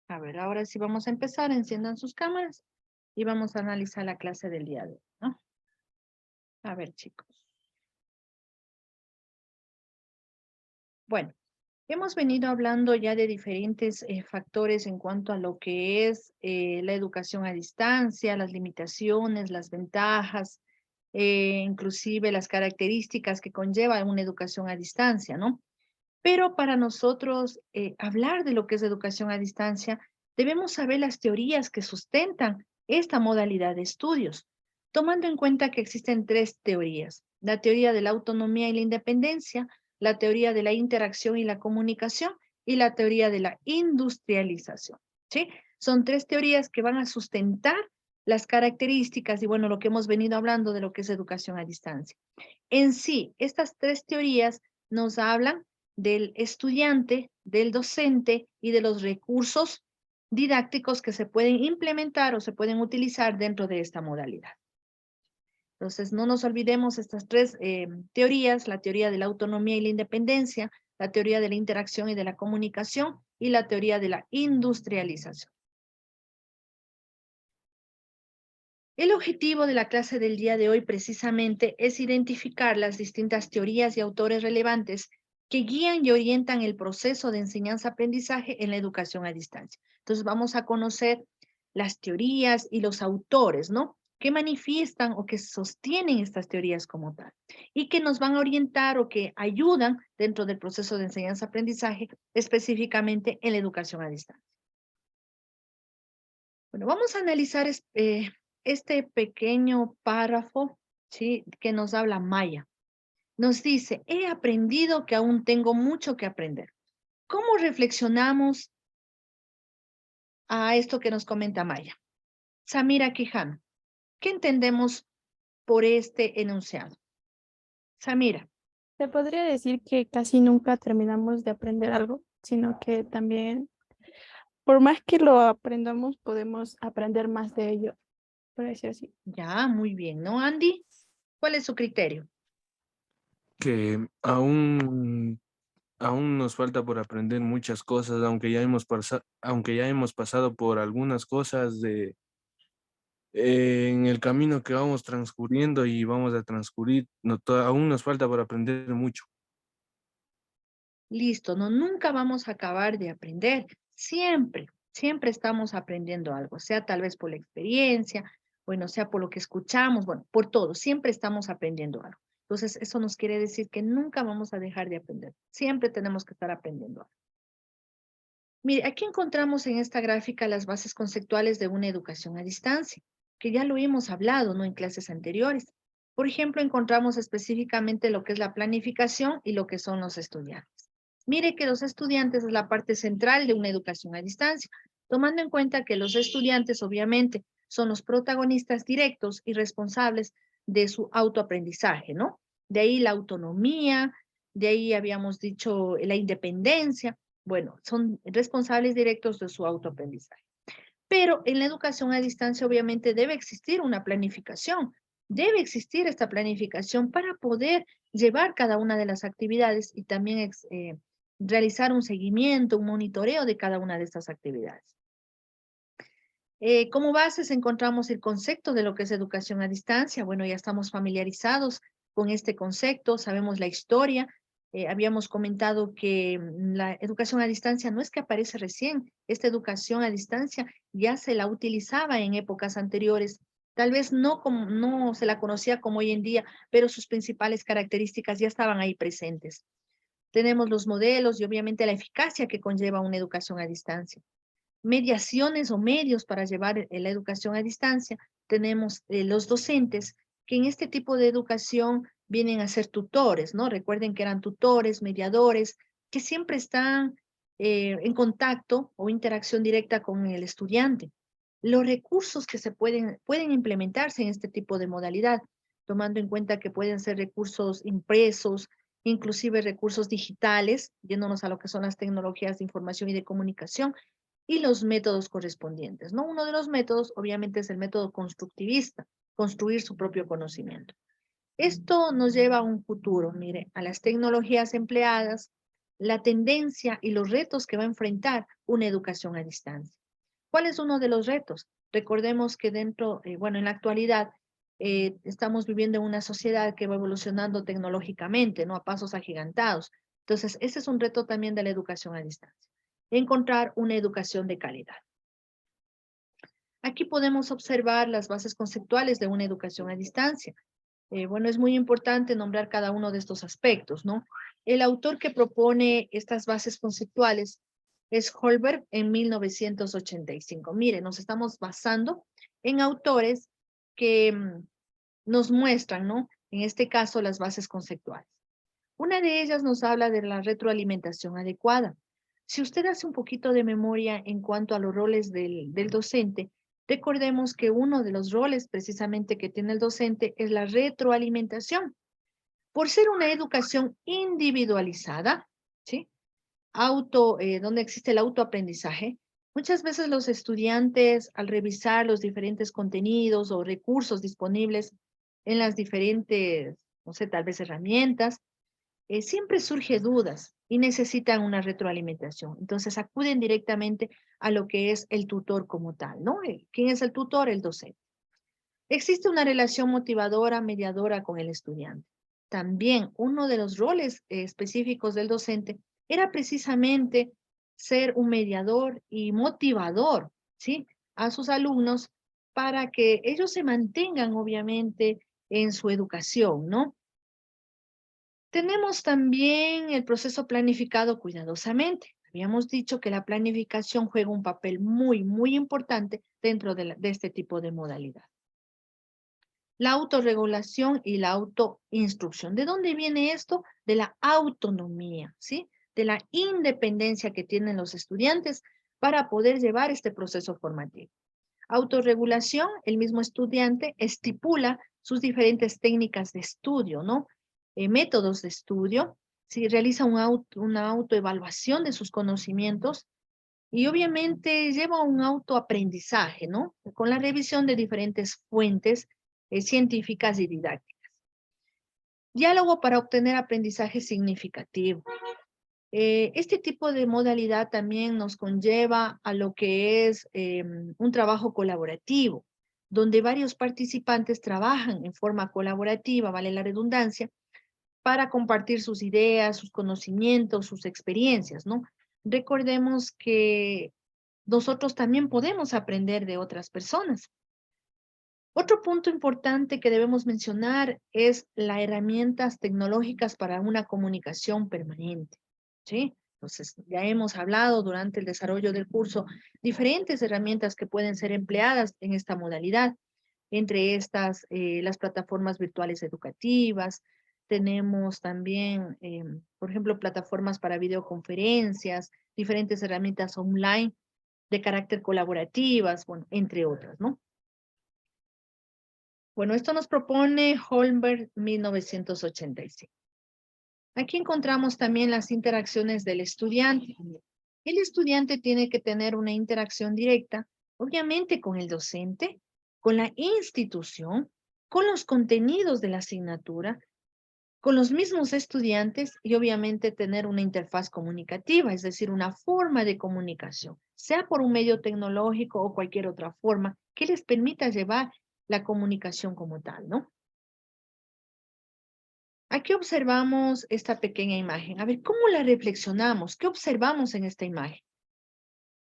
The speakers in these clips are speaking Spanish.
A ver, ahora sí vamos a empezar. Enciendan sus cámaras y vamos a analizar la clase del día de hoy, ¿no? A ver, chicos. Bueno, hemos venido hablando ya de diferentes factores en cuanto a lo que es la educación a distancia, las limitaciones, las ventajas, inclusive las características que conlleva una educación a distancia, ¿no? Pero para nosotros hablar de lo que es educación a distancia, debemos saber las teorías que sustentan esta modalidad de estudios, tomando en cuenta que existen tres teorías: la teoría de la autonomía y la independencia, la teoría de la interacción y la comunicación y la teoría de la industrialización, ¿sí? Son tres teorías que van a sustentar las características y, bueno, lo que hemos venido hablando de lo que es educación a distancia. En sí, estas tres teorías nos hablan del estudiante, del docente y de los recursos didácticos que se pueden implementar o se pueden utilizar dentro de esta modalidad. Entonces, no nos olvidemos estas tres teorías: la teoría de la autonomía y la independencia, la teoría de la interacción y de la comunicación y la teoría de la industrialización. El objetivo de la clase del día de hoy precisamente es identificar las distintas teorías y autores relevantes que guían y orientan el proceso de enseñanza-aprendizaje en la educación a distancia. Entonces vamos a conocer las teorías y los autores, ¿no? Que manifiestan o que sostienen estas teorías como tal y que nos van a orientar o que ayudan dentro del proceso de enseñanza-aprendizaje, específicamente en la educación a distancia. Bueno, vamos a analizar este pequeño párrafo, ¿sí? Que nos habla Maya. Nos dice: he aprendido que aún tengo mucho que aprender. ¿Cómo reflexionamos a esto que nos comenta Maya? Samira Quijano, ¿qué entendemos por este enunciado? Samira. Se podría decir que casi nunca terminamos de aprender algo, sino que también, por más que lo aprendamos, podemos aprender más de ello, por decir así. Ya, muy bien, ¿no, Andy? ¿Cuál es su criterio? Que aún nos falta por aprender muchas cosas, aunque ya hemos pasado por algunas cosas en el camino que vamos transcurriendo y vamos a transcurrir, aún nos falta por aprender mucho. Listo, no, nunca vamos a acabar de aprender. Siempre estamos aprendiendo algo, sea tal vez por la experiencia, bueno, sea por lo que escuchamos, bueno, por todo, siempre estamos aprendiendo algo. Entonces, eso nos quiere decir que nunca vamos a dejar de aprender. Siempre tenemos que estar aprendiendo algo. Mire, aquí encontramos en esta gráfica las bases conceptuales de una educación a distancia, que ya lo hemos hablado, ¿no? En clases anteriores. Por ejemplo, encontramos específicamente lo que es la planificación y lo que son los estudiantes. Mire que los estudiantes es la parte central de una educación a distancia, tomando en cuenta que los estudiantes obviamente son los protagonistas directos y responsables de su autoaprendizaje, ¿no? De ahí la autonomía, de ahí habíamos dicho la independencia. Bueno, son responsables directos de su autoaprendizaje. Pero en la educación a distancia obviamente debe existir una planificación. Debe existir esta planificación para poder llevar cada una de las actividades y también realizar un seguimiento, un monitoreo de cada una de estas actividades. Como bases encontramos el concepto de lo que es educación a distancia. Bueno, ya estamos familiarizados con este concepto, sabemos la historia. Habíamos comentado que la educación a distancia no es que aparece recién. Esta educación a distancia ya se la utilizaba en épocas anteriores. Tal vez no se la conocía como hoy en día, pero sus principales características ya estaban ahí presentes. Tenemos los modelos y obviamente la eficacia que conlleva una educación a distancia. Mediaciones o medios para llevar la educación a distancia. Tenemos los docentes que en este tipo de educación vienen a ser tutores, ¿no? Recuerden que eran tutores, mediadores, que siempre están en contacto o interacción directa con el estudiante. Los recursos que pueden implementarse en este tipo de modalidad, tomando en cuenta que pueden ser recursos impresos, inclusive recursos digitales, yéndonos a lo que son las tecnologías de información y de comunicación, y los métodos correspondientes, ¿no? Uno de los métodos, obviamente, es el método constructivista, construir su propio conocimiento. Esto nos lleva a un futuro, mire, a las tecnologías empleadas, la tendencia y los retos que va a enfrentar una educación a distancia. ¿Cuál es uno de los retos? Recordemos que en la actualidad estamos viviendo en una sociedad que va evolucionando tecnológicamente, ¿no? A pasos agigantados. Entonces, ese es un reto también de la educación a distancia. Encontrar una educación de calidad. Aquí podemos observar las bases conceptuales de una educación a distancia. Es muy importante nombrar cada uno de estos aspectos, ¿no? El autor que propone estas bases conceptuales es Holberg en 1985. Mire, nos estamos basando en autores que nos muestran, ¿no? En este caso, las bases conceptuales. Una de ellas nos habla de la retroalimentación adecuada. Si usted hace un poquito de memoria en cuanto a los roles del docente, recordemos que uno de los roles precisamente que tiene el docente es la retroalimentación. Por ser una educación individualizada, ¿sí? Donde existe el autoaprendizaje, muchas veces los estudiantes, al revisar los diferentes contenidos o recursos disponibles en las diferentes, no sé, tal vez herramientas, siempre surge dudas y necesitan una retroalimentación. Entonces acuden directamente a lo que es el tutor como tal, ¿no? ¿Quién es el tutor? El docente. Existe una relación motivadora, mediadora con el estudiante. También uno de los roles específicos del docente era precisamente ser un mediador y motivador, ¿sí? A sus alumnos para que ellos se mantengan, obviamente, en su educación, ¿no? Tenemos también el proceso planificado cuidadosamente. Habíamos dicho que la planificación juega un papel muy, muy importante dentro de este tipo de modalidad. La autorregulación y la autoinstrucción. ¿De dónde viene esto? De la autonomía, ¿sí? De la independencia que tienen los estudiantes para poder llevar este proceso formativo. Autorregulación, el mismo estudiante estipula sus diferentes técnicas de estudio, ¿no? Métodos de estudio, si realiza una autoevaluación de sus conocimientos y obviamente lleva un autoaprendizaje, ¿no? Con la revisión de diferentes fuentes científicas y didácticas. Diálogo para obtener aprendizaje significativo. Este tipo de modalidad también nos conlleva a lo que es un trabajo colaborativo, donde varios participantes trabajan en forma colaborativa, vale la redundancia, para compartir sus ideas, sus conocimientos, sus experiencias, ¿no? Recordemos que nosotros también podemos aprender de otras personas. Otro punto importante que debemos mencionar es las herramientas tecnológicas para una comunicación permanente, ¿sí? Entonces, ya hemos hablado durante el desarrollo del curso diferentes herramientas que pueden ser empleadas en esta modalidad. Entre estas, las plataformas virtuales educativas, tenemos también, por ejemplo, plataformas para videoconferencias, diferentes herramientas online de carácter colaborativas, bueno, entre otras, ¿no? Bueno, esto nos propone Holmberg 1985. Aquí encontramos también las interacciones del estudiante. El estudiante tiene que tener una interacción directa, obviamente con el docente, con la institución, con los contenidos de la asignatura, con los mismos estudiantes y obviamente tener una interfaz comunicativa, es decir, una forma de comunicación, sea por un medio tecnológico o cualquier otra forma que les permita llevar la comunicación como tal, ¿no? Aquí observamos esta pequeña imagen. A ver, ¿cómo la reflexionamos? ¿Qué observamos en esta imagen?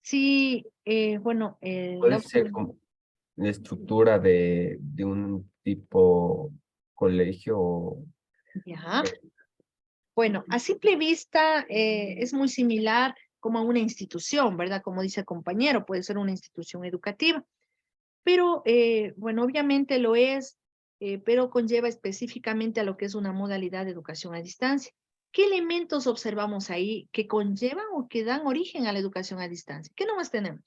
Sí, Puede ser como la estructura de un tipo colegio o ya. Bueno, a simple vista es muy similar como a una institución, ¿verdad? Como dice el compañero, puede ser una institución educativa. Pero, obviamente lo es, pero conlleva específicamente a lo que es una modalidad de educación a distancia. ¿Qué elementos observamos ahí que conllevan o que dan origen a la educación a distancia? ¿Qué nomás tenemos?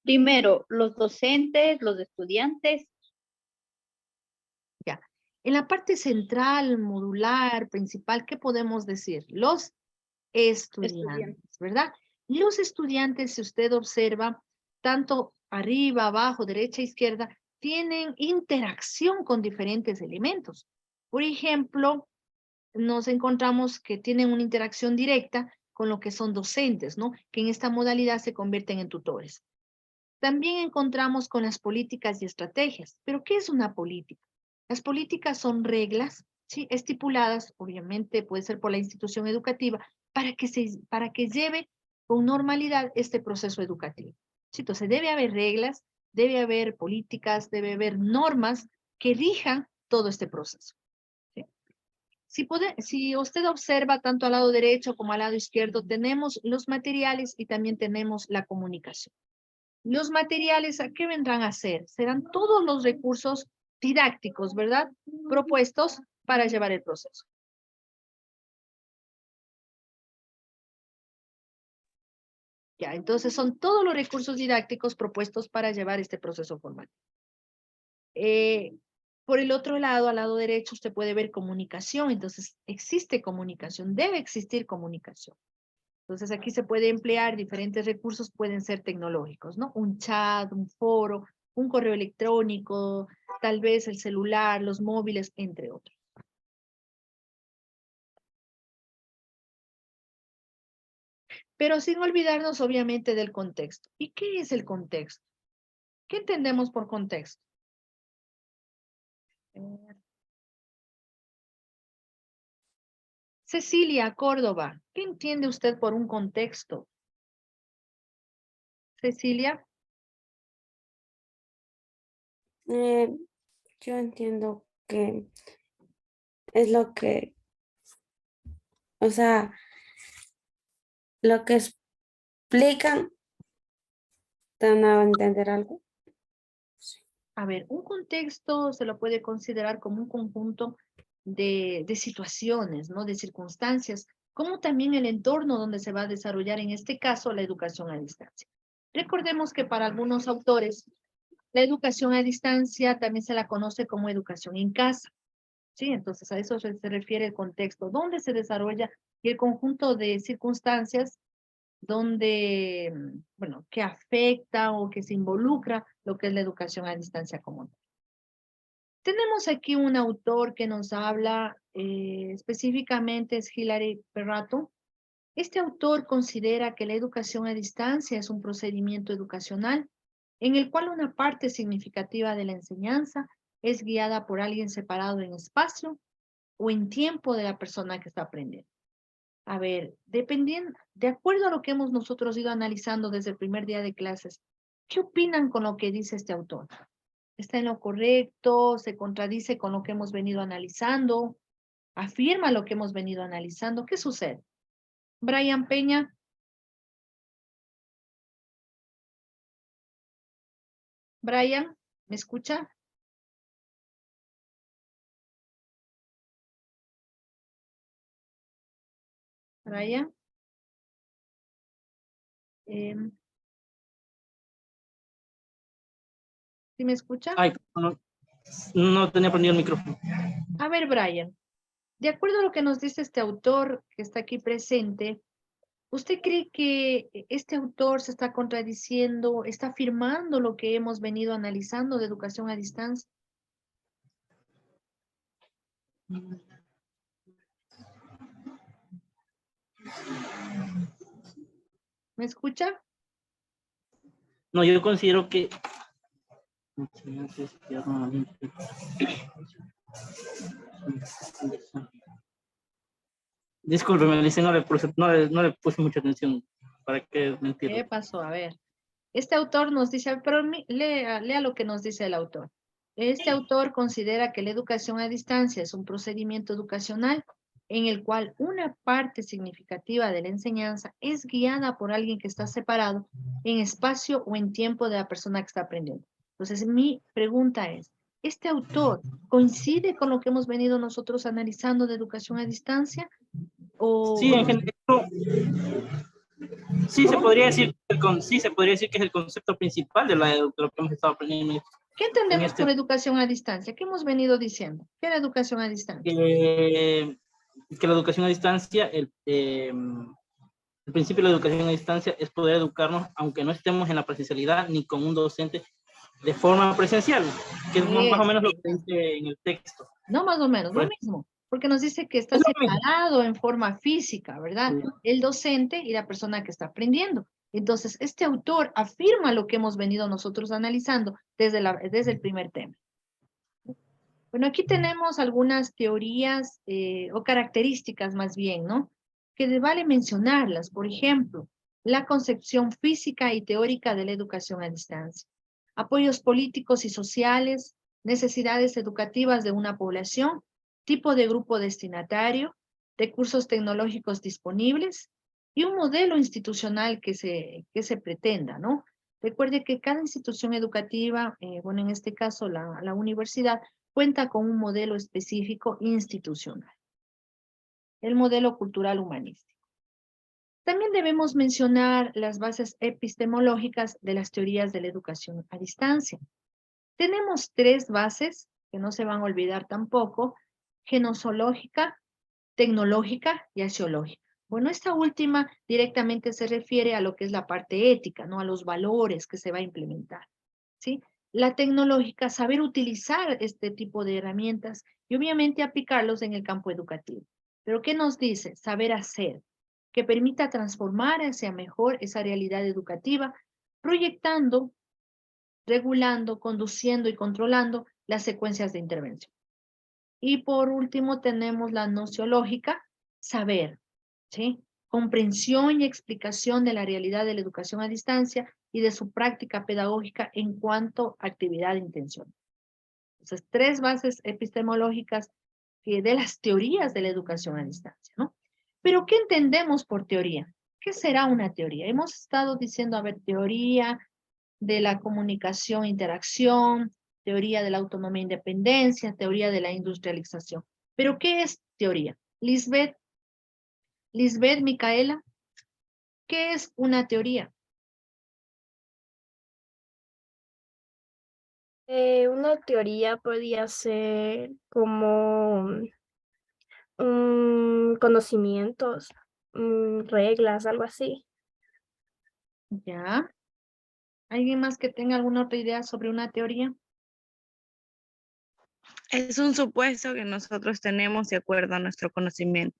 Primero, los docentes, los estudiantes. Ya. En la parte central, modular, principal, ¿qué podemos decir? Los estudiantes, ¿verdad? Y los estudiantes, si usted observa, tanto arriba, abajo, derecha, izquierda, tienen interacción con diferentes elementos. Por ejemplo, nos encontramos que tienen una interacción directa con lo que son docentes, ¿no? Que en esta modalidad se convierten en tutores. También encontramos con las políticas y estrategias. ¿Pero qué es una política? Las políticas son reglas, ¿sí? Estipuladas, obviamente puede ser por la institución educativa, para que lleve con normalidad este proceso educativo. ¿Sí? Entonces debe haber reglas, debe haber políticas, debe haber normas que rijan todo este proceso. ¿Sí? Si usted observa tanto al lado derecho como al lado izquierdo, tenemos los materiales y también tenemos la comunicación. Los materiales, ¿a qué vendrán a ser? Serán todos los recursos didácticos, ¿verdad? Propuestos para llevar el proceso. Ya, entonces son todos los recursos didácticos propuestos para llevar este proceso formal. Por el otro lado, al lado derecho, usted puede ver comunicación. Entonces, existe comunicación, debe existir comunicación. Entonces, aquí se puede emplear diferentes recursos, pueden ser tecnológicos, ¿no? Un chat, un foro, un correo electrónico, tal vez el celular, los móviles, entre otros. Pero sin olvidarnos, obviamente, del contexto. ¿Y qué es el contexto? ¿Qué entendemos por contexto? Cecilia Córdoba, ¿qué entiende usted por un contexto? Cecilia. Yo entiendo que es lo que, o sea, lo que explican, dan a entender algo. A ver, un contexto se lo puede considerar como un conjunto de situaciones, ¿no? De circunstancias, como también el entorno donde se va a desarrollar, en este caso, la educación a distancia. Recordemos que para algunos autores, la educación a distancia también se la conoce como educación en casa, ¿sí? Entonces, a eso se refiere el contexto, donde se desarrolla y el conjunto de circunstancias donde, bueno, que afecta o que se involucra lo que es la educación a distancia común. Tenemos aquí un autor que nos habla, específicamente es Hilary Perrato. Este autor considera que la educación a distancia es un procedimiento educacional en el cual una parte significativa de la enseñanza es guiada por alguien separado en espacio o en tiempo de la persona que está aprendiendo. A ver, dependiendo, de acuerdo a lo que hemos nosotros ido analizando desde el primer día de clases, ¿qué opinan con lo que dice este autor? ¿Está en lo correcto? ¿Se contradice con lo que hemos venido analizando? ¿Afirma lo que hemos venido analizando? ¿Qué sucede? Brian Peña. Brian, ¿me escucha? Brian. ¿Sí me escucha? Ay, no tenía prendido el micrófono. A ver, Brian, de acuerdo a lo que nos dice este autor que está aquí presente, ¿usted cree que este autor se está contradiciendo, está afirmando lo que hemos venido analizando de educación a distancia? ¿Me escucha? No, yo considero que... Discúlpeme, dice, no le puse mucha atención. ¿Para qué mentir? ¿Qué pasó? A ver. Este autor nos dice, pero lea lo que nos dice el autor. Este autor considera que la educación a distancia es un procedimiento educacional en el cual una parte significativa de la enseñanza es guiada por alguien que está separado en espacio o en tiempo de la persona que está aprendiendo. Entonces, mi pregunta es, ¿este autor coincide con lo que hemos venido nosotros analizando de educación a distancia? Sí, en general, sí se podría decir, sí se podría decir que es el concepto principal de lo que hemos estado aprendiendo. ¿Qué entendemos por educación a distancia? ¿Qué hemos venido diciendo? ¿Qué es la educación a distancia? Que la educación a distancia, el principio de la educación a distancia es poder educarnos aunque no estemos en la presencialidad ni con un docente de forma presencial, que es más o menos lo que dice en el texto. No más o menos, lo mismo. porque nos dice que está Es lo mismo. separado en forma física, ¿verdad? El docente y la persona que está aprendiendo. Entonces, este autor afirma lo que hemos venido nosotros analizando desde el primer tema. Bueno, aquí tenemos algunas teorías o características más bien, ¿no? Que vale mencionarlas. Por ejemplo, la concepción física y teórica de la educación a distancia, apoyos políticos y sociales, necesidades educativas de una población, tipo de grupo destinatario, recursos tecnológicos disponibles y un modelo institucional que se pretenda, ¿no? Recuerde que cada institución educativa, bueno, en este caso la universidad, cuenta con un modelo específico institucional, el modelo cultural humanístico. También debemos mencionar las bases epistemológicas de las teorías de la educación a distancia. Tenemos 3 bases que no se van a olvidar tampoco: genosológica, tecnológica y axiológica. Bueno, esta última directamente se refiere a lo que es la parte ética, ¿no? A los valores que se va a implementar, ¿sí? La tecnológica, saber utilizar este tipo de herramientas y obviamente aplicarlos en el campo educativo. Pero ¿qué nos dice? Saber hacer, que permita transformar hacia mejor esa realidad educativa, proyectando, regulando, conduciendo y controlando las secuencias de intervención. Y por último tenemos la nociológica, saber, ¿sí? Comprensión y explicación de la realidad de la educación a distancia y de su práctica pedagógica en cuanto a actividad de intención. Entonces, 3 bases epistemológicas de las teorías de la educación a distancia, ¿no? Pero, ¿qué entendemos por teoría? ¿Qué será una teoría? Hemos estado diciendo, a ver, teoría de la comunicación, interacción, teoría de la autonomía e independencia, teoría de la industrialización. ¿Pero qué es teoría? Lisbeth, Micaela, ¿qué es una teoría? Una teoría podría ser como conocimientos, reglas, algo así. ¿Ya? ¿Alguien más que tenga alguna otra idea sobre una teoría? Es un supuesto que nosotros tenemos de acuerdo a nuestro conocimiento.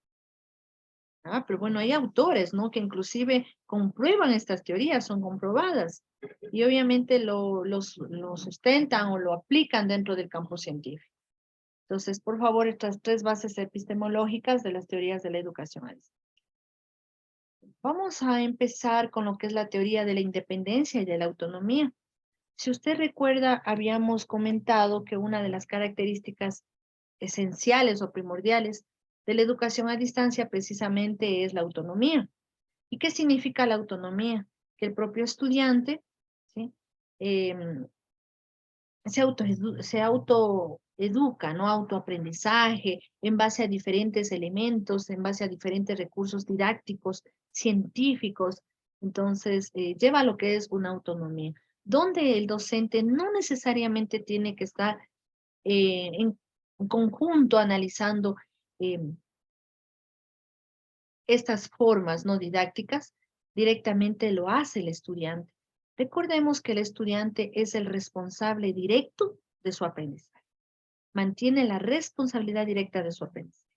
Ah, pero bueno, hay autores, ¿no? Que inclusive comprueban estas teorías, son comprobadas. Y obviamente lo sustentan o lo aplican dentro del campo científico. Entonces, por favor, estas 3 bases epistemológicas de las teorías de la educación a distancia. Vamos a empezar con lo que es la teoría de la independencia y de la autonomía. Si usted recuerda, habíamos comentado que una de las características esenciales o primordiales de la educación a distancia precisamente es la autonomía. ¿Y qué significa la autonomía? Que el propio estudiante, ¿sí? Se autoeduca, ¿no? Autoaprendizaje en base a diferentes elementos, en base a diferentes recursos didácticos, científicos. Entonces, lleva a lo que es una autonomía, donde el docente no necesariamente tiene que estar en conjunto analizando estas formas no didácticas, directamente lo hace el estudiante. Recordemos que el estudiante es el responsable directo de su aprendizaje. Mantiene la responsabilidad directa de su aprendizaje.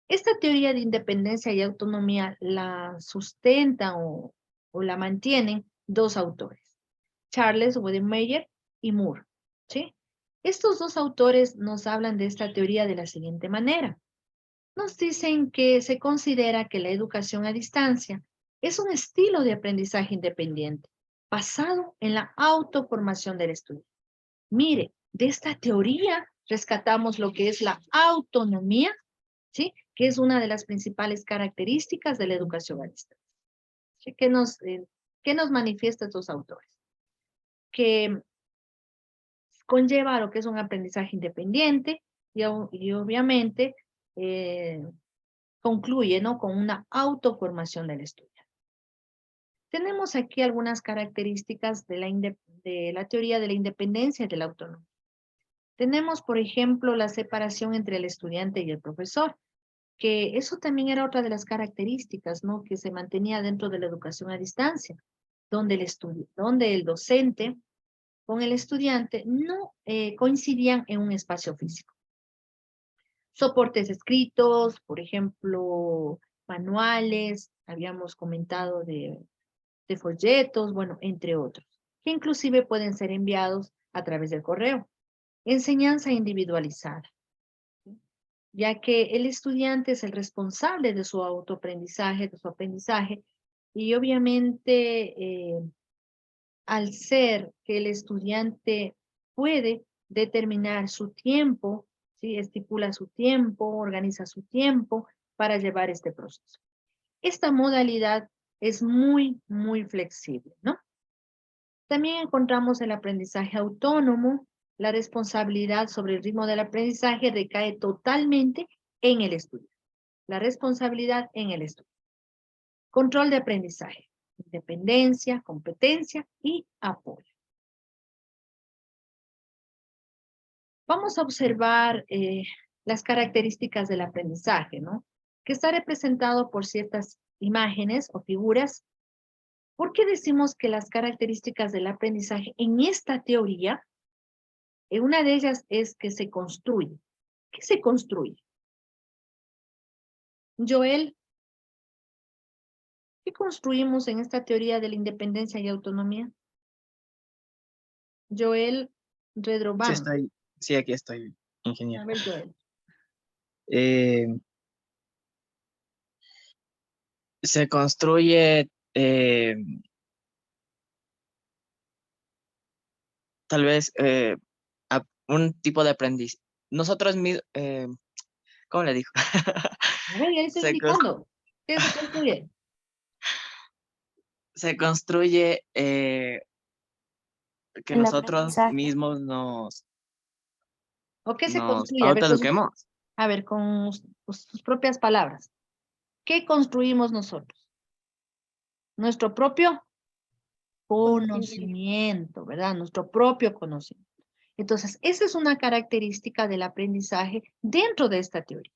Esta teoría de independencia y autonomía la sustentan o la mantienen 2 autores, Charles Wedemeyer y Moore, ¿sí? Estos 2 autores nos hablan de esta teoría de la siguiente manera. Nos dicen que se considera que la educación a distancia es un estilo de aprendizaje independiente, basado en la autoformación del estudiante. Mire, de esta teoría rescatamos lo que es la autonomía, ¿sí? Que es una de las principales características de la educación a distancia. ¿Sí? ¿Qué nos manifiestan estos autores? Que conlleva a lo que es un aprendizaje independiente y obviamente concluye, ¿no? Con una autoformación del estudiante. Tenemos aquí algunas características de la teoría de la independencia y de la autonomía. Tenemos, por ejemplo, la separación entre el estudiante y el profesor, que eso también era otra de las características, ¿no? Que se mantenía dentro de la educación a distancia, donde el docente con el estudiante no coincidían en un espacio físico. Soportes escritos, por ejemplo, manuales, habíamos comentado de folletos, bueno, entre otros, que inclusive pueden ser enviados a través del correo. Enseñanza individualizada, ya que el estudiante es el responsable de su autoaprendizaje, de su aprendizaje, y obviamente al ser que el estudiante puede determinar su tiempo, ¿sí? Estipula su tiempo, organiza su tiempo para llevar este proceso. Esta modalidad es muy, muy flexible, ¿no? También encontramos el aprendizaje autónomo. La responsabilidad sobre el ritmo del aprendizaje recae totalmente en el estudiante. La responsabilidad en el estudiante. Control de aprendizaje, independencia, competencia y apoyo. Vamos a observar las características del aprendizaje, ¿no? Que está representado por ciertas imágenes o figuras. ¿Por qué decimos que las características del aprendizaje en esta teoría, una de ellas es que se construye? ¿Qué se construye? Joel, ¿qué construimos en esta teoría de la independencia y autonomía? Joel Redroban. Sí, aquí estoy, A ingeniero. ver, Joel. Se construye tal vez un tipo de aprendiz. Nosotros mismos, ¿cómo le digo? A ver, ya le estoy Se, cos- indicando. ¿Qué se construye? se construye que El nosotros aprendizaje. mismos ¿O qué se nos construye? autoeduquemos. A ver, con sus propias palabras. ¿Qué construimos nosotros? Nuestro propio conocimiento, ¿verdad? Nuestro propio conocimiento. Entonces, esa es una característica del aprendizaje dentro de esta teoría.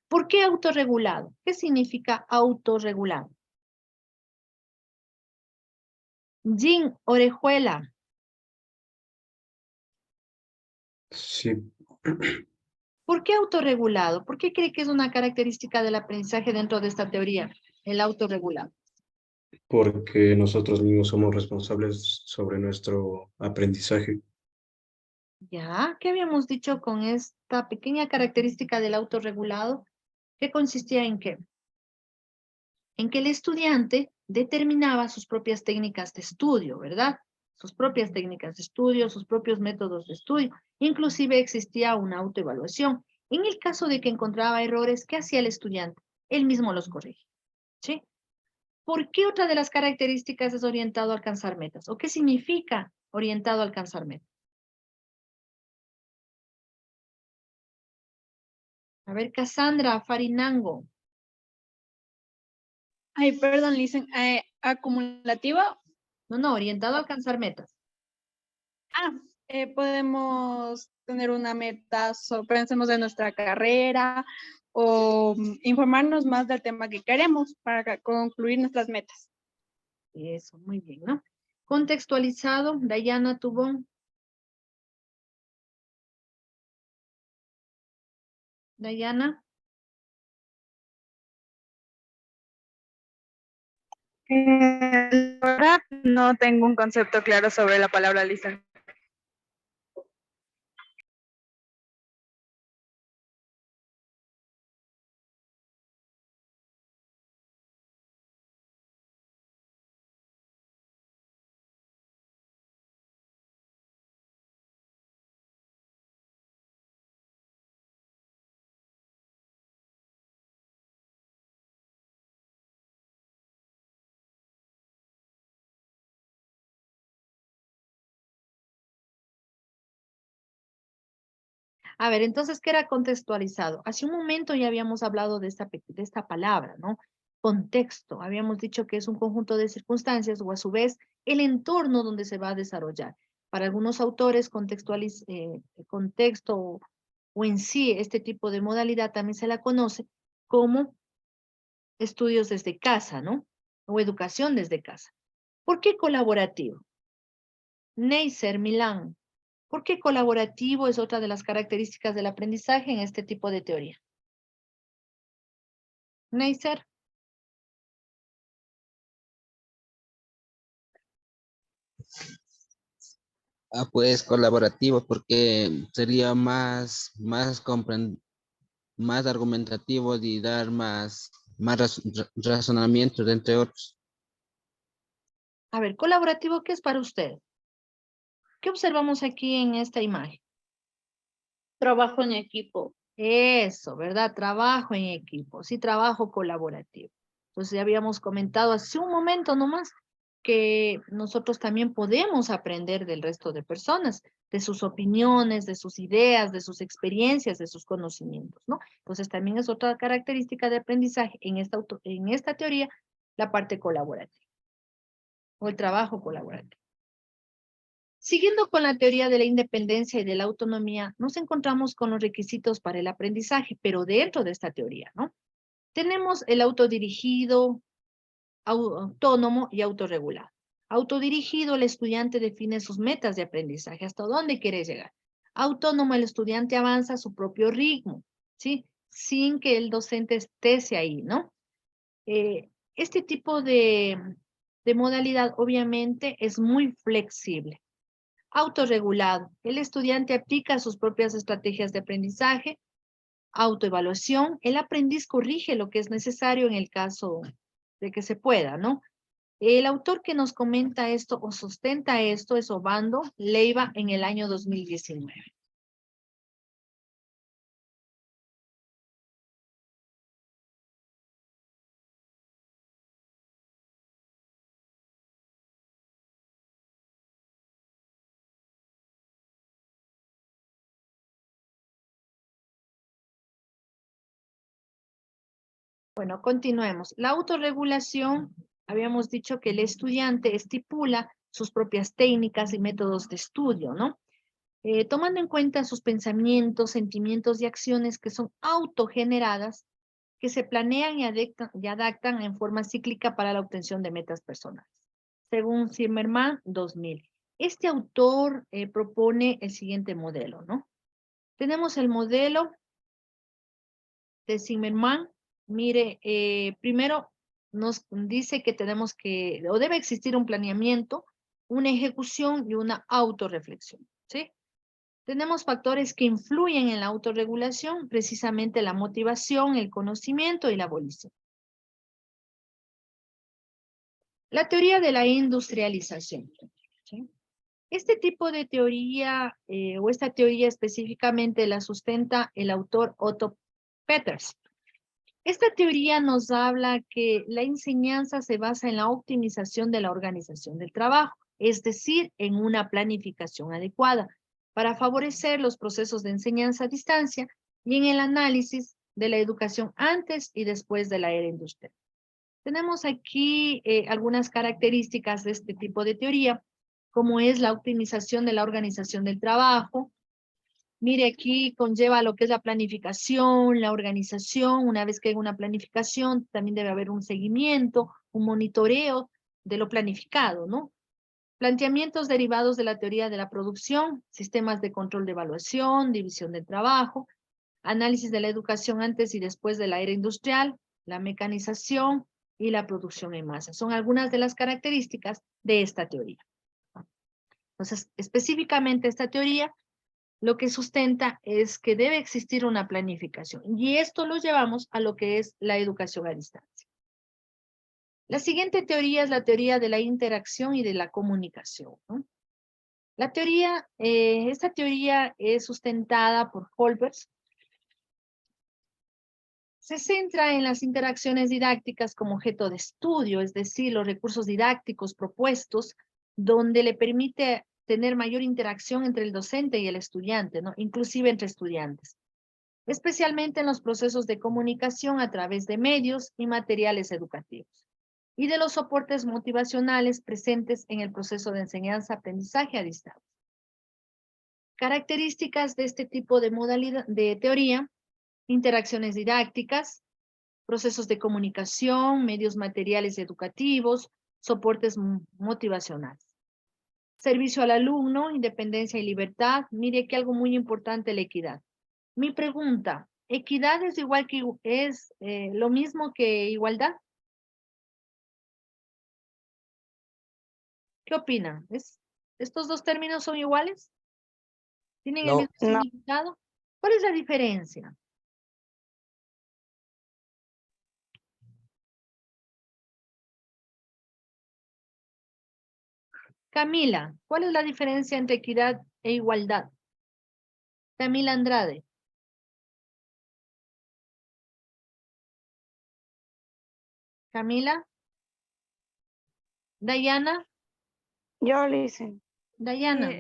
¿Por qué autorregulado? ¿Qué significa autorregulado? Jean Orejuela. Sí, ¿Por qué autorregulado? ¿Por qué cree que es una característica del aprendizaje dentro de esta teoría, el autorregulado? porque nosotros mismos somos responsables sobre nuestro aprendizaje. Ya, ¿qué habíamos dicho con esta pequeña característica del autorregulado? ¿Qué consistía en qué? En que el estudiante determinaba sus propias técnicas de estudio, ¿verdad? Sus propias técnicas de estudio, sus propios métodos de estudio. Inclusive existía una autoevaluación. En el caso de que encontraba errores, ¿qué hacía el estudiante? Él mismo los corregía, ¿sí? ¿Por qué otra de las características es orientado a alcanzar metas? ¿O qué significa orientado a alcanzar metas? A ver, Cassandra Farinango. Ay, perdón, dicen acumulativa. No, orientado a alcanzar metas. Podemos tener una meta, pensemos en nuestra carrera o informarnos más del tema que queremos para concluir nuestras metas. Eso, muy bien, ¿no? Contextualizado, Dayana Tubón. Dayana. Ahora no tengo un concepto claro sobre la palabra lista. A ver, entonces, ¿qué era contextualizado? Hace un momento ya habíamos hablado de esta palabra, ¿no? Contexto. Habíamos dicho que es un conjunto de circunstancias o a su vez el entorno donde se va a desarrollar. Para algunos autores, contexto o en sí este tipo de modalidad también se la conoce como estudios desde casa, ¿no? O educación desde casa. ¿Por qué colaborativo? Neisser Milán. ¿Por qué colaborativo es otra de las características del aprendizaje en este tipo de teoría? Neisser. Pues colaborativo, porque sería más argumentativo y dar más razonamientos, entre otros. A ver, colaborativo, ¿qué es para usted? ¿Qué observamos aquí en esta imagen? Trabajo en equipo. Eso, ¿verdad? Trabajo en equipo, sí, trabajo colaborativo. Entonces ya habíamos comentado hace un momento nomás que nosotros también podemos aprender del resto de personas, de sus opiniones, de sus ideas, de sus experiencias, de sus conocimientos, ¿no? Entonces también es otra característica de aprendizaje en esta teoría, la parte colaborativa o el trabajo colaborativo. Siguiendo con la teoría de la independencia y de la autonomía, nos encontramos con los requisitos para el aprendizaje, pero dentro de esta teoría, ¿no? Tenemos el autodirigido, autónomo y autorregulado. Autodirigido, el estudiante define sus metas de aprendizaje, hasta dónde quiere llegar. Autónomo, el estudiante avanza a su propio ritmo, ¿sí? Sin que el docente esté ahí, ¿no? Este tipo de modalidad, obviamente, es muy flexible. Autorregulado, el estudiante aplica sus propias estrategias de aprendizaje. Autoevaluación, el aprendiz corrige lo que es necesario en el caso de que se pueda, ¿no? El autor que nos comenta esto o sustenta esto es Obando Leiva en el año 2019. Bueno, continuemos. La autorregulación, habíamos dicho que el estudiante estipula sus propias técnicas y métodos de estudio, ¿no? Tomando en cuenta sus pensamientos, sentimientos y acciones que son autogeneradas, que se planean y adaptan en forma cíclica para la obtención de metas personales. Según Zimmerman, 2000. Este autor propone el siguiente modelo, ¿no? Tenemos el modelo de Zimmerman. Mire, primero nos dice que tenemos que, o debe existir un planeamiento, una ejecución y una autorreflexión, ¿sí? Tenemos factores que influyen en la autorregulación, precisamente la motivación, el conocimiento y la abolición. La teoría de la industrialización, ¿sí? Este tipo de teoría, o esta teoría específicamente la sustenta el autor Otto Peters. Esta teoría nos habla que la enseñanza se basa en la optimización de la organización del trabajo, es decir, en una planificación adecuada para favorecer los procesos de enseñanza a distancia y en el análisis de la educación antes y después de la era industrial. Tenemos aquí algunas características de este tipo de teoría, como es la optimización de la organización del trabajo. Mire, aquí conlleva lo que es la planificación, la organización. Una vez que hay una planificación, también debe haber un seguimiento, un monitoreo de lo planificado, ¿no? Planteamientos derivados de la teoría de la producción, sistemas de control de evaluación, división del trabajo, análisis de la educación antes y después de la era industrial, la mecanización y la producción en masa. Son algunas de las características de esta teoría. Entonces, específicamente esta teoría lo que sustenta es que debe existir una planificación. Y esto lo llevamos a lo que es la educación a distancia. La siguiente teoría es la teoría de la interacción y de la comunicación, ¿no? Esta teoría es sustentada por Holbergs. Se centra en las interacciones didácticas como objeto de estudio, es decir, los recursos didácticos propuestos, donde le permite tener mayor interacción entre el docente y el estudiante, ¿no? Inclusive entre estudiantes, especialmente en los procesos de comunicación a través de medios y materiales educativos, y de los soportes motivacionales presentes en el proceso de enseñanza-aprendizaje a distancia. Características de este tipo de modalidad de teoría: interacciones didácticas, procesos de comunicación, medios materiales educativos, soportes motivacionales. Servicio al alumno, independencia y libertad. Mire que algo muy importante, la equidad. Mi pregunta, ¿equidad es igual que lo mismo que igualdad? ¿Qué opinan? ¿Estos dos términos son iguales? ¿Tienen el No. mismo significado? ¿Cuál es la diferencia? Camila, ¿cuál es la diferencia entre equidad e igualdad? Camila Andrade. Camila. Dayana. Yo le hice. Dayana.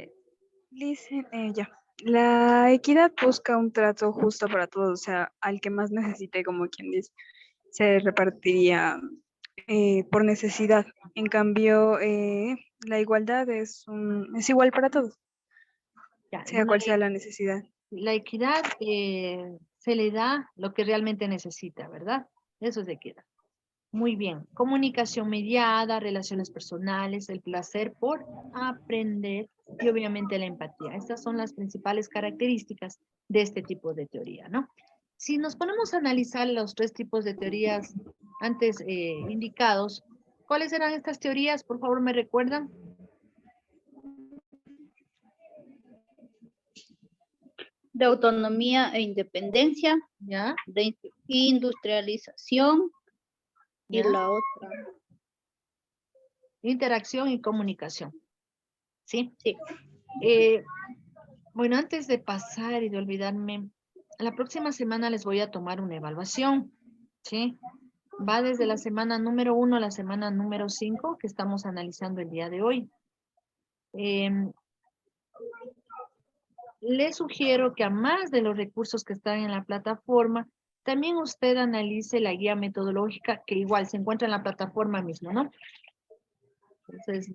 Ya. La equidad busca un trato justo para todos, o sea, al que más necesite, como quien dice, se repartiría por necesidad. En cambio, la igualdad es igual para todos, Ya, sea cual sea la necesidad. La equidad se le da lo que realmente necesita, ¿verdad? Eso es equidad. Muy bien. Comunicación mediada, relaciones personales, el placer por aprender y obviamente la empatía. Estas son las principales características de este tipo de teoría, ¿no? Si nos ponemos a analizar los tres tipos de teorías antes indicados, ¿cuáles eran estas teorías? Por favor, ¿me recuerdan? De autonomía e independencia, ¿ya? De industrialización y ¿ya? la otra. Interacción y comunicación. ¿Sí? Sí. Bueno, antes de pasar y de olvidarme, la próxima semana les voy a tomar una evaluación. ¿Sí? Va desde la semana número 1 a la semana número 5 que estamos analizando el día de hoy. Le sugiero que a más de los recursos que están en la plataforma, también usted analice la guía metodológica que igual se encuentra en la plataforma misma, ¿no? Entonces,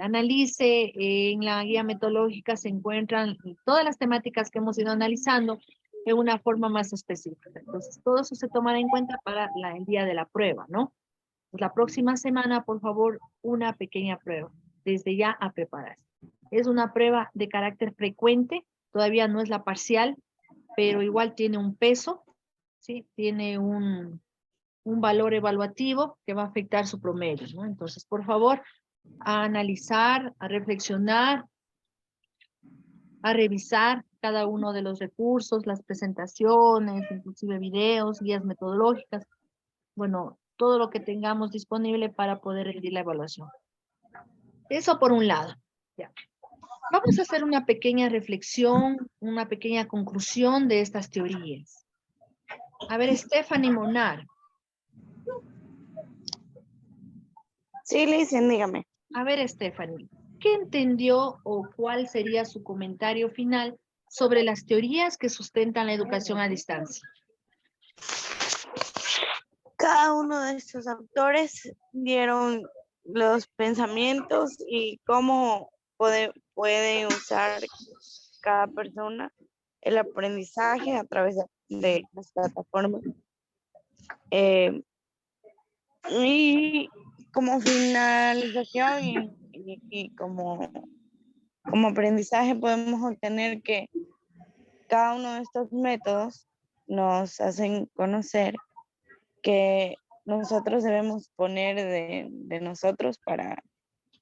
analice en la guía metodológica se encuentran todas las temáticas que hemos ido analizando de una forma más específica. Entonces, todo eso se tomará en cuenta para el día de la prueba, ¿no? Pues la próxima semana, por favor, una pequeña prueba, desde ya a prepararse. Es una prueba de carácter frecuente, todavía no es la parcial, pero igual tiene un peso, ¿sí? Tiene un valor evaluativo que va a afectar su promedio, ¿no? Entonces, por favor, a analizar, a reflexionar, a revisar cada uno de los recursos, las presentaciones, inclusive videos, guías metodológicas, bueno, todo lo que tengamos disponible para poder rendir la evaluación. Eso por un lado. Ya. Vamos a hacer una pequeña reflexión, una pequeña conclusión de estas teorías. A ver, Stephanie Monar. Sí, le dicen, dígame. A ver, Stephanie, ¿qué entendió o cuál sería su comentario final sobre las teorías que sustentan la educación a distancia? Cada uno de estos autores dieron los pensamientos y cómo puede usar cada persona el aprendizaje a través de las plataformas. Y como finalización y como aprendizaje podemos obtener que cada uno de estos métodos nos hacen conocer que nosotros debemos poner de nosotros para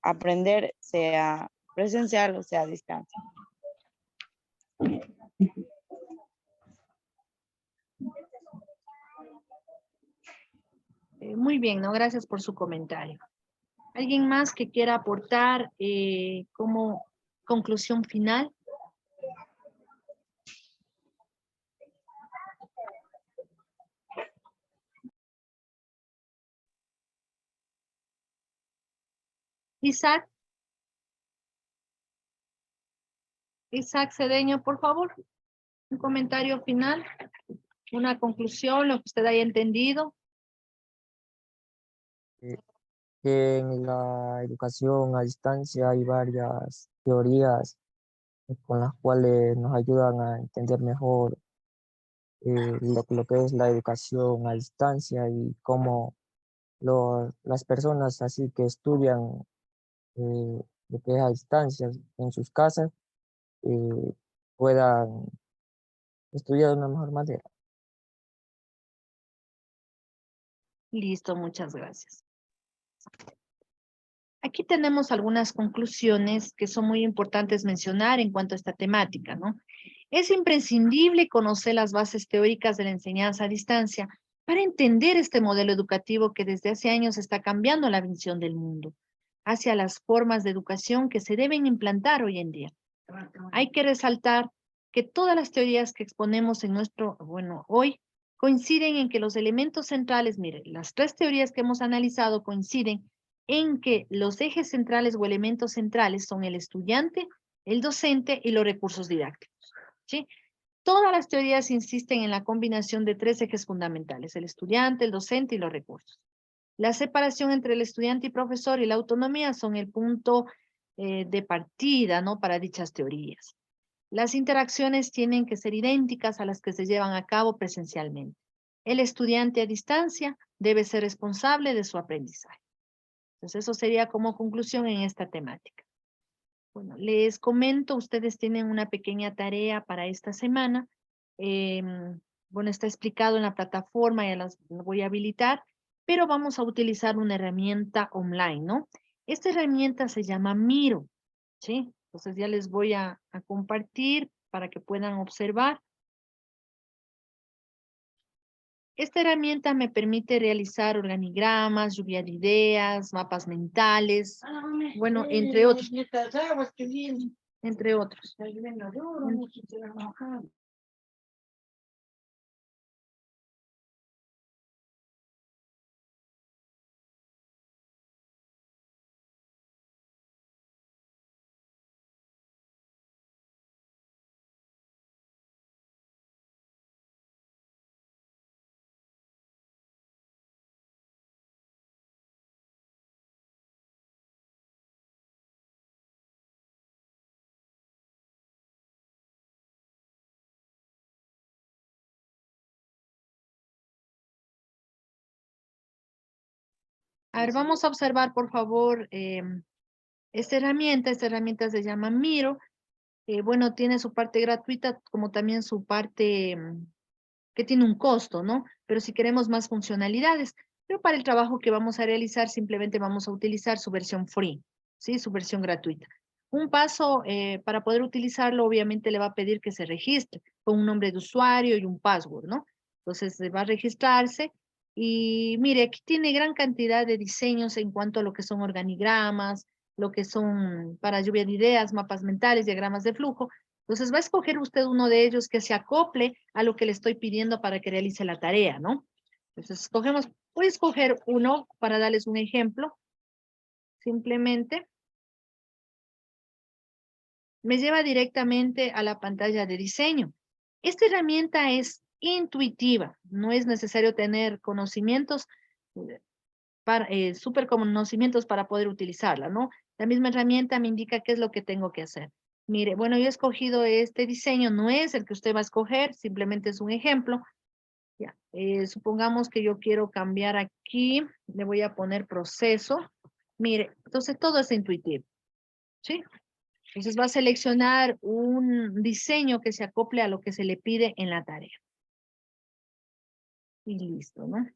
aprender, sea presencial o sea a distancia. Muy bien, ¿no? Gracias por su comentario. ¿Alguien más que quiera aportar como conclusión final? Isaac. Isaac Cedeño, por favor. Un comentario final, una conclusión, lo que usted haya entendido. Que en la educación a distancia hay varias teorías con las cuales nos ayudan a entender mejor lo que es la educación a distancia y cómo las personas así que estudian lo que es a distancia en sus casas, puedan estudiar de una mejor manera. Listo, muchas gracias. Aquí tenemos algunas conclusiones que son muy importantes mencionar en cuanto a esta temática, ¿no? Es imprescindible conocer las bases teóricas de la enseñanza a distancia para entender este modelo educativo que desde hace años está cambiando la visión del mundo hacia las formas de educación que se deben implantar hoy en día. Hay que resaltar que todas las teorías que exponemos en hoy coinciden en que los elementos centrales, mire, las 3 teorías que hemos analizado coinciden en que los ejes centrales o elementos centrales son el estudiante, el docente y los recursos didácticos, ¿sí? Todas las teorías insisten en la combinación de 3 ejes fundamentales, el estudiante, el docente y los recursos. La separación entre el estudiante y profesor y la autonomía son el punto de partida, ¿no? Para dichas teorías. Las interacciones tienen que ser idénticas a las que se llevan a cabo presencialmente. El estudiante a distancia debe ser responsable de su aprendizaje. Entonces, eso sería como conclusión en esta temática. Bueno, les comento, ustedes tienen una pequeña tarea para esta semana. Bueno, está explicado en la plataforma, ya las voy a habilitar, pero vamos a utilizar una herramienta online, ¿no? Esta herramienta se llama Miro, ¿sí? Entonces ya les voy a compartir para que puedan observar. Esta herramienta me permite realizar organigramas, lluvia de ideas, mapas mentales, bueno, entre otros. Entre otros. A ver, vamos a observar, por favor, esta herramienta se llama Miro. Bueno, tiene su parte gratuita como también su parte que tiene un costo, ¿no? Pero si queremos más funcionalidades, pero para el trabajo que vamos a realizar simplemente vamos a utilizar su versión free, ¿sí? Su versión gratuita. Un paso para poder utilizarlo obviamente le va a pedir que se registre con un nombre de usuario y un password, ¿no? Entonces va a registrarse y mire, aquí tiene gran cantidad de diseños en cuanto a lo que son organigramas, lo que son para lluvia de ideas, mapas mentales, diagramas de flujo. Entonces va a escoger usted uno de ellos que se acople a lo que le estoy pidiendo para que realice la tarea, ¿no? Entonces voy a escoger uno para darles un ejemplo. Simplemente me lleva directamente a la pantalla de diseño. Esta herramienta es intuitiva, no es necesario tener conocimientos súper conocimientos para poder utilizarla, ¿no? La misma herramienta me indica qué es lo que tengo que hacer. Mire, bueno, yo he escogido este diseño, no es el que usted va a escoger, simplemente es un ejemplo. Ya, supongamos que yo quiero cambiar aquí, le voy a poner proceso. Mire, entonces todo es intuitivo, ¿sí? Entonces va a seleccionar un diseño que se acople a lo que se le pide en la tarea. Y listo, ¿no?